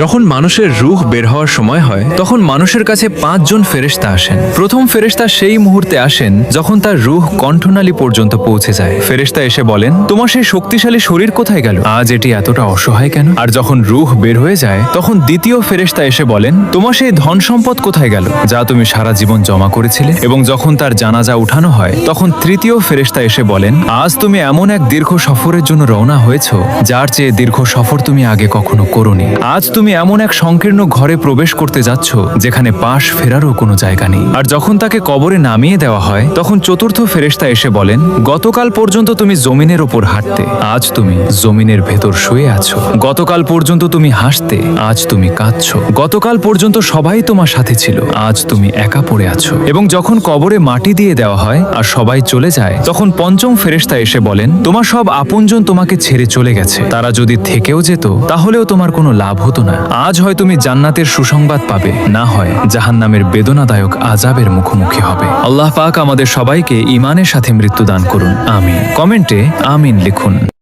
যখন মানুষের রূহ বের হওয়ার সময় হয় তখন মানুষের কাছে 5 জন ফেরেশতা আসেন। প্রথম ফেরেশতা সেই মুহূর্তে আসেন যখন তার রূহ কণ্ঠনালী পর্যন্ত পৌঁছে যায়। ফেরেশতা এসে বলেন, তোমার সেই শক্তিশালী শরীর কোথায় গেল? আজ এটি এতটা অসহায় কেন? আর যখন রূহ বের হয়ে যায় তখন দ্বিতীয় ফেরেশতা এসে বলেন, তোমার সেই ধন সম্পদ কোথায় গেল যা তুমি সারা জীবন জমা করেছিলে? এবং যখন তার জানাজা উঠানো হয় তখন তৃতীয় ফেরেশতা এসে বলেন, আজ তুমি এমন এক দীর্ঘ সফরের জন্য রওনা হয়েছো যার চেয়ে দীর্ঘ সফর তুমি আগে কখনো করোনি। আজ তুমি এমন এক সংকীর্ণ ঘরে প্রবেশ করতে যাচ্ছ যেখানে পাশ ফেরারও কোনো জায়গা নেই। আর যখন তাকে কবরে নামিয়ে দেওয়া হয় তখন চতুর্থ ফেরেশতা এসে বলেন, গতকাল পর্যন্ত তুমি জমিনের ওপর হাঁটতে, আজ তুমি জমিনের ভেতর শুয়ে আছো। গতকাল পর্যন্ত তুমি হাসতে, আজ তুমি কাঁদছো। গতকাল পর্যন্ত সবাই তোমার সাথে ছিল, আজ তুমি একা পড়ে আছো। এবং যখন কবরে মাটি দিয়ে দেওয়া হয় আর সবাই চলে যায় তখন পঞ্চম ফেরেশতা এসে বলেন, তোমার সব আপনজন তোমাকে ছেড়ে চলে গেছে, তারা যদি থেকেও যেত তাহলেও তোমার কোনো লাভ হতো না। আজ হয় তুমি জান্নাতের সুসংবাদ পাবে, না হয় জাহান্নামের বেদনাদায়ক আযাবের মুখোমুখি হবে। আল্লাহ পাক আমাদের সবাইকে ঈমানের সাথে মৃত্যু দান করুন, আমিন। কমেন্টে আমিন লিখুন।